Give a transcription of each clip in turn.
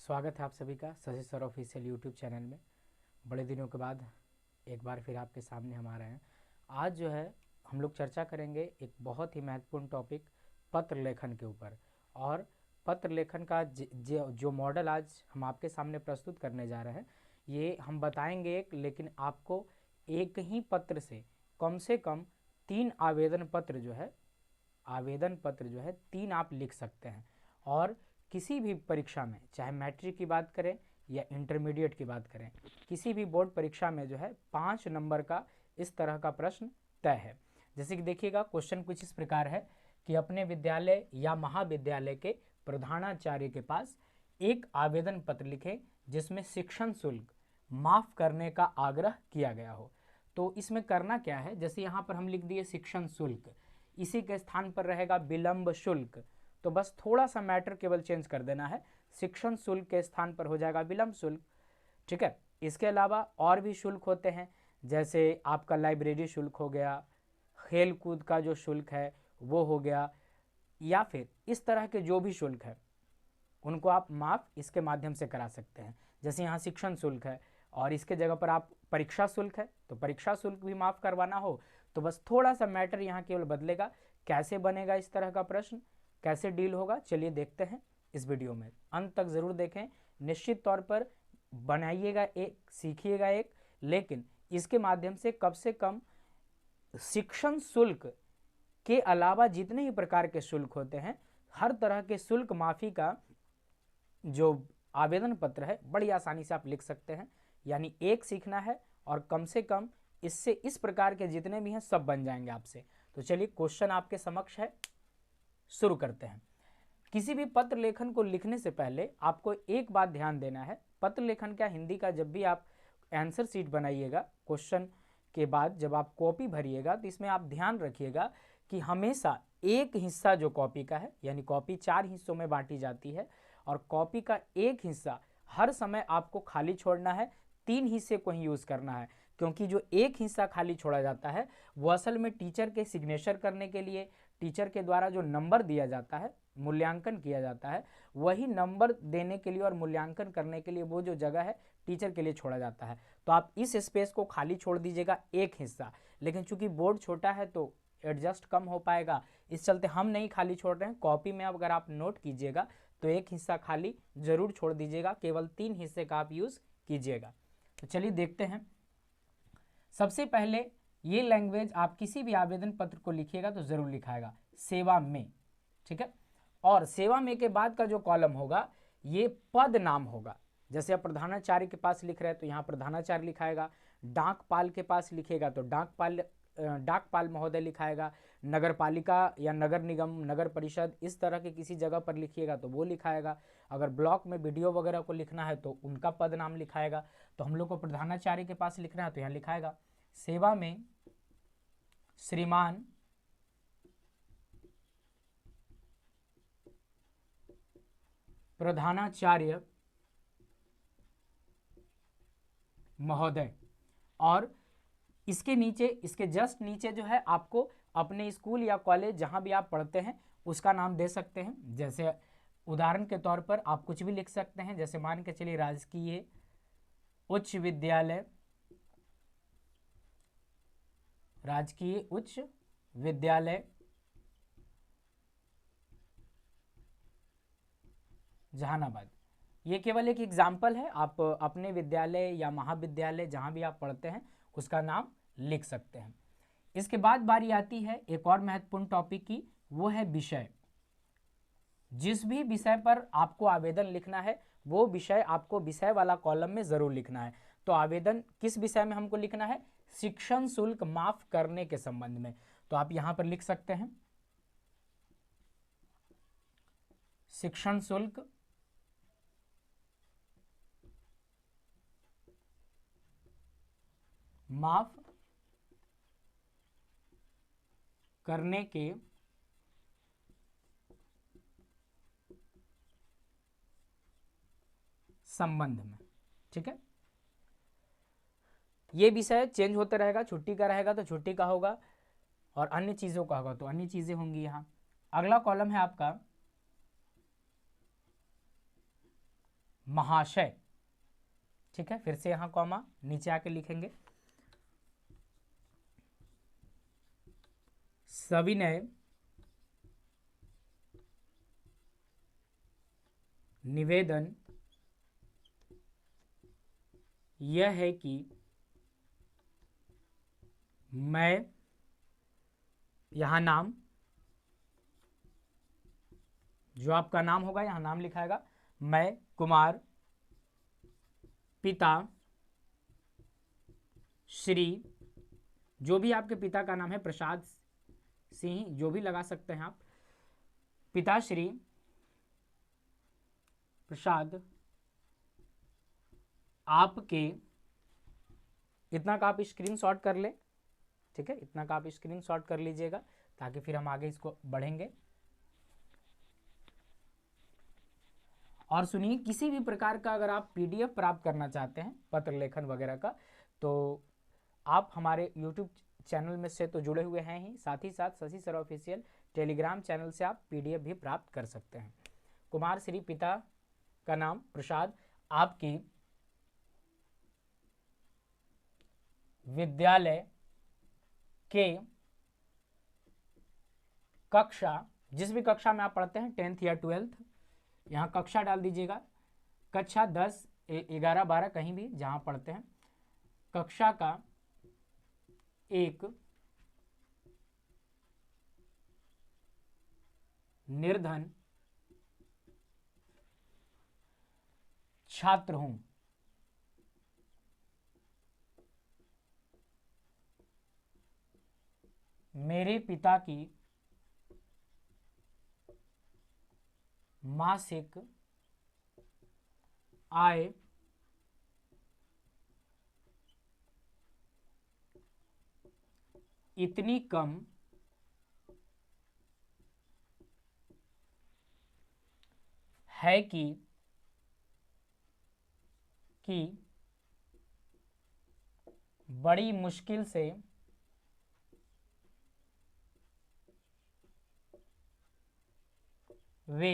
स्वागत है आप सभी का Shashi sir official YouTube channel में। बड़े दिनों के बाद एक बार फिर आपके सामने हम आ रहे हैं। आज जो है हम लोग चर्चा करेंगे एक बहुत ही महत्वपूर्ण टॉपिक पत्र लेखन के ऊपर। और पत्र लेखन का जो मॉडल आज हम आपके सामने प्रस्तुत करने जा रहे हैं, ये हम बताएंगे लेकिन आपको एक ही पत्र से कम 3 आवेदन पत्र जो है 3 आप लिख सकते हैं। और किसी भी परीक्षा में, चाहे मैट्रिक की बात करें या इंटरमीडिएट की बात करें, किसी भी बोर्ड परीक्षा में जो है 5 नंबर का इस तरह का प्रश्न तय है। जैसे कि देखिएगा, क्वेश्चन कुछ इस प्रकार है कि अपने विद्यालय या महाविद्यालय के प्रधानाचार्य के पास एक आवेदन पत्र लिखें जिसमें शिक्षण शुल्क माफ करने का आग्रह किया गया हो। तो इसमें करना क्या है, जैसे यहाँ पर हम लिख दिए शिक्षण शुल्क, इसी के स्थान पर रहेगा विलंब शुल्क। तो बस थोड़ा सा मैटर केवल चेंज कर देना है, शिक्षण शुल्क के स्थान पर हो जाएगा विलंब शुल्क। ठीक है। इसके अलावा और भी शुल्क होते हैं, जैसे आपका लाइब्रेरी शुल्क हो गया, खेल कूद का जो शुल्क है वो हो गया, या फिर इस तरह के जो भी शुल्क है उनको आप माफ इसके माध्यम से करा सकते हैं। जैसे यहाँ शिक्षण शुल्क है और इसके जगह पर आप परीक्षा शुल्क है, तो परीक्षा शुल्क भी माफ करवाना हो तो बस थोड़ा सा मैटर यहाँ केवल बदलेगा। कैसे बनेगा इस तरह का प्रश्न, कैसे डील होगा, चलिए देखते हैं इस वीडियो में। अंत तक जरूर देखें, निश्चित तौर पर बनाइएगा एक, सीखिएगा एक, लेकिन इसके माध्यम से कम शिक्षण शुल्क के अलावा जितने ही प्रकार के शुल्क होते हैं, हर तरह के शुल्क माफी का जो आवेदन पत्र है बड़ी आसानी से आप लिख सकते हैं। यानी एक सीखना है और कम से कम इससे इस प्रकार के जितने भी हैं सब बन जाएंगे आपसे। तो चलिए क्वेश्चन आपके समक्ष है, शुरू करते हैं। किसी भी पत्र लेखन को लिखने से पहले आपको एक बात ध्यान देना है। पत्र लेखन क्या, हिंदी का जब भी आप आंसर शीट बनाइएगा, क्वेश्चन के बाद जब आप कॉपी भरिएगा तो इसमें आप ध्यान रखिएगा कि हमेशा एक हिस्सा जो कॉपी का है, यानी कॉपी 4 हिस्सों में बांटी जाती है और कॉपी का एक हिस्सा हर समय आपको खाली छोड़ना है, 3 हिस्से को ही यूज करना है। क्योंकि जो एक हिस्सा खाली छोड़ा जाता है वो असल में टीचर के सिग्नेचर करने के लिए, टीचर के द्वारा जो नंबर दिया जाता है, मूल्यांकन किया जाता है, वही नंबर देने के लिए और मूल्यांकन करने के लिए वो जो जगह है टीचर के लिए छोड़ा जाता है। तो आप इस स्पेस को खाली छोड़ दीजिएगा एक हिस्सा, लेकिन चूंकि बोर्ड छोटा है तो एडजस्ट कम हो पाएगा, इस चलते हम नहीं खाली छोड़ रहे हैं। कॉपी में अगर आप नोट कीजिएगा तो एक हिस्सा खाली जरूर छोड़ दीजिएगा, केवल 3 हिस्से का आप यूज कीजिएगा। तो चलिए देखते हैं। सबसे पहले ये लैंग्वेज आप किसी भी आवेदन पत्र को लिखिएगा तो जरूर लिखाएगा सेवा में। ठीक है। और सेवा में के बाद का जो कॉलम होगा ये पद नाम होगा। जैसे आप प्रधानाचार्य के पास लिख रहे हैं तो यहाँ प्रधानाचार्य लिखाएगा, डाकपाल के पास लिखेगा तो डाकपाल महोदय लिखाएगा, नगर पालिका या नगर निगम, नगर परिषद, इस तरह के किसी जगह पर लिखिएगा तो वो लिखाएगा। अगर ब्लॉक में वीडियो वगैरह को लिखना है तो उनका पद नाम लिखाएगा। तो हम लोग को प्रधानाचार्य के पास लिखना है तो यहाँ लिखाएगा सेवा में श्रीमान प्रधानाचार्य महोदय। और इसके नीचे, इसके जस्ट नीचे जो है आपको अपने स्कूल या कॉलेज जहां भी आप पढ़ते हैं उसका नाम दे सकते हैं। जैसे उदाहरण के तौर पर आप कुछ भी लिख सकते हैं, जैसे मान के चलिए राजकीय उच्च विद्यालय, राजकीय उच्च विद्यालय जहानाबाद। ये केवल एक एग्जाम्पल है, आप अपने विद्यालय या महाविद्यालय जहां भी आप पढ़ते हैं उसका नाम लिख सकते हैं। इसके बाद बारी आती है एक और महत्वपूर्ण टॉपिक की, वो है विषय। जिस भी विषय पर आपको आवेदन लिखना है वो विषय आपको विषय वाला कॉलम में जरूर लिखना है। तो आवेदन किस विषय में हमको लिखना है, शिक्षण शुल्क माफ करने के संबंध में। तो आप यहां पर लिख सकते हैं शिक्षण शुल्क माफ करने के संबंध में। ठीक है। ये विषय चेंज होते रहेगा, छुट्टी का रहेगा तो छुट्टी का होगा और अन्य चीजों का होगा तो अन्य चीजें होंगी। यहां अगला कॉलम है आपका महाशय। ठीक है, फिर से यहां कॉमा, नीचे आके लिखेंगे सविनय निवेदन यह है कि मैं, यहां नाम, जो आपका नाम होगा यहां नाम लिखाएगा, मैं कुमार पिता श्री, जो भी आपके पिता का नाम है, प्रसाद सिंह, जो भी लगा सकते हैं आप, पिताश्री प्रसाद आपके, इतना का आप स्क्रीनशॉट कर ले। ठीक है, इतना का आप स्क्रीनशॉट कर लीजिएगा ताकि फिर हम आगे इसको बढ़ेंगे। और सुनिए, किसी भी प्रकार का अगर आप पीडीएफ प्राप्त करना चाहते हैं पत्र लेखन वगैरह का, तो आप हमारे यूट्यूब चैनल में से तो जुड़े हुए हैं ही, साथ ही साथ Shashi sir official Telegram channel से आप पीडीएफ भी प्राप्त कर सकते हैं। कुमार श्री पिता का नाम प्रसाद आपकी विद्यालय के कक्षा, जिस भी कक्षा में आप पढ़ते हैं, 10th या 12th, यहाँ कक्षा डाल दीजिएगा, कक्षा 10, 11, 12 कहीं भी जहाँ पढ़ते हैं, कक्षा का एक निर्धन छात्र हूं। मेरे पिता की मासिक आय इतनी कम है कि बड़ी मुश्किल से वे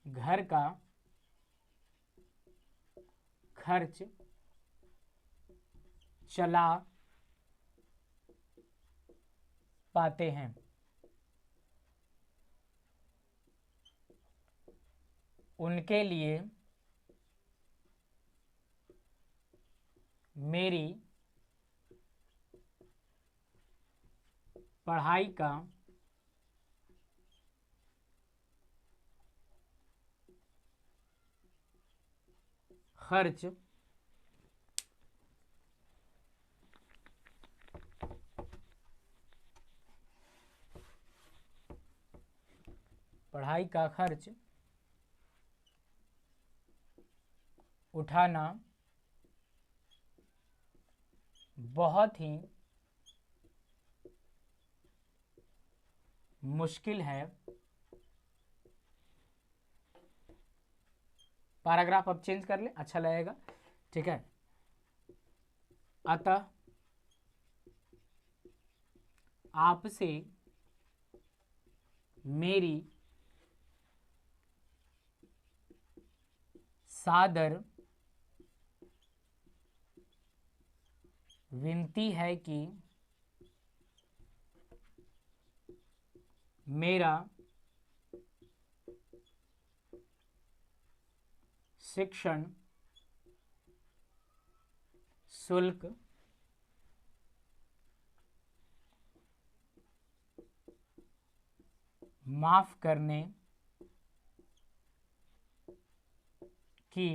घर का खर्च चला पाते हैं। उनके लिए मेरी पढ़ाई का खर्च उठाना बहुत ही मुश्किल है। पैराग्राफ अब चेंज कर ले, अच्छा लगेगा। ठीक है, अतः आपसे मेरी सादर विनती है कि मेरा शिक्षण शुल्क माफ करने की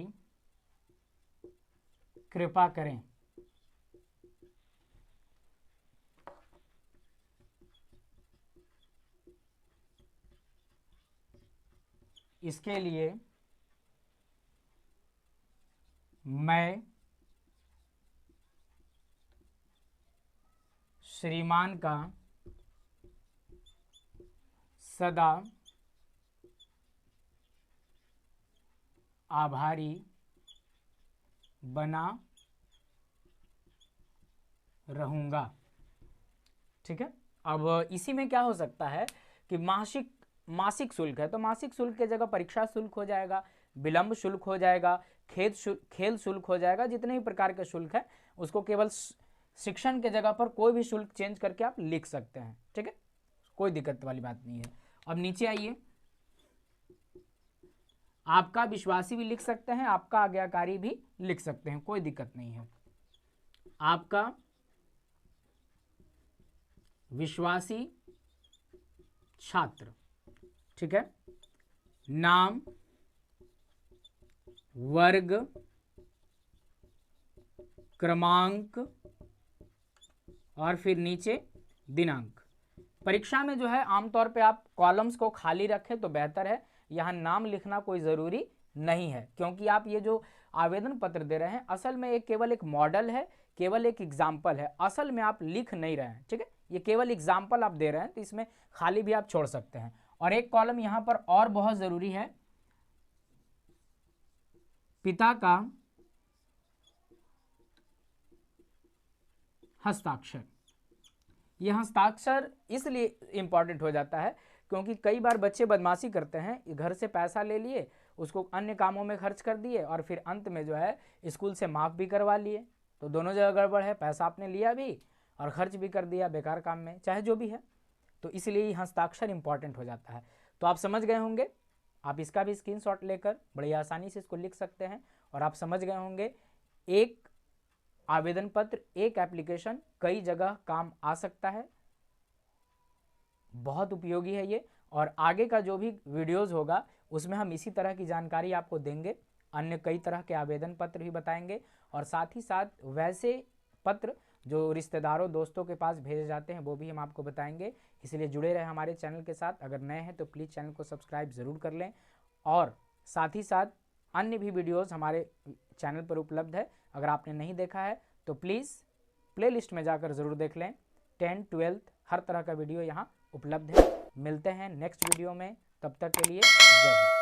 कृपा करें। इसके लिए मैं श्रीमान का सदा आभारी बना रहूँगा। ठीक है, अब इसी में क्या हो सकता है कि मासिक मासिक शुल्क है तो मासिक शुल्क की जगह परीक्षा शुल्क हो जाएगा, विलंब शुल्क हो जाएगा, खेल शुल्क हो जाएगा। जितने भी प्रकार के शुल्क है उसको केवल शिक्षण के जगह पर कोई भी शुल्क चेंज करके आप लिख सकते हैं, ठीक है, कोई दिक्कत वाली बात नहीं है। अब नीचे आइए, आपका विश्वासी भी लिख सकते हैं, आपका आज्ञाकारी भी लिख सकते हैं, कोई दिक्कत नहीं है। आपका विश्वासी छात्र, ठीक है, नाम, वर्ग, क्रमांक और फिर नीचे दिनांक। परीक्षा में जो है आमतौर पे आप कॉलम्स को खाली रखें तो बेहतर है, यहाँ नाम लिखना कोई ज़रूरी नहीं है, क्योंकि आप ये जो आवेदन पत्र दे रहे हैं असल में एक केवल एक मॉडल है, केवल एक एग्जाम्पल है, असल में आप लिख नहीं रहे हैं, ठीक है, ये केवल एग्जाम्पल आप दे रहे हैं, तो इसमें खाली भी आप छोड़ सकते हैं। और एक कॉलम यहाँ पर और बहुत ज़रूरी है, पिता का हस्ताक्षर। यह हस्ताक्षर इसलिए इम्पॉर्टेंट हो जाता है क्योंकि कई बार बच्चे बदमाशी करते हैं, घर से पैसा ले लिए, उसको अन्य कामों में खर्च कर दिए और फिर अंत में जो है स्कूल से माफ़ भी करवा लिए, तो दोनों जगह गड़बड़ है, पैसा आपने लिया भी और खर्च भी कर दिया बेकार काम में, चाहे जो भी है, तो इसलिए हस्ताक्षर इंपॉर्टेंट हो जाता है। तो आप समझ गए होंगे, आप इसका भी स्क्रीनशॉट लेकर बड़ी आसानी से इसको लिख सकते हैं और आप समझ गए होंगे एक आवेदन पत्र, एक एप्लीकेशन कई जगह काम आ सकता है, बहुत उपयोगी है ये। और आगे का जो भी वीडियोस होगा उसमें हम इसी तरह की जानकारी आपको देंगे, अन्य कई तरह के आवेदन पत्र भी बताएंगे और साथ ही साथ वैसे पत्र जो रिश्तेदारों दोस्तों के पास भेजे जाते हैं वो भी हम आपको बताएंगे। इसलिए जुड़े रहे हमारे चैनल के साथ। अगर नए हैं तो प्लीज़ चैनल को सब्सक्राइब ज़रूर कर लें और साथ ही साथ अन्य भी वीडियोज़ हमारे चैनल पर उपलब्ध है, अगर आपने नहीं देखा है तो प्लीज़ प्लेलिस्ट में जाकर ज़रूर देख लें। 10th 12th हर तरह का वीडियो यहाँ उपलब्ध है। मिलते हैं नेक्स्ट वीडियो में, तब तक के लिए जय हिंद।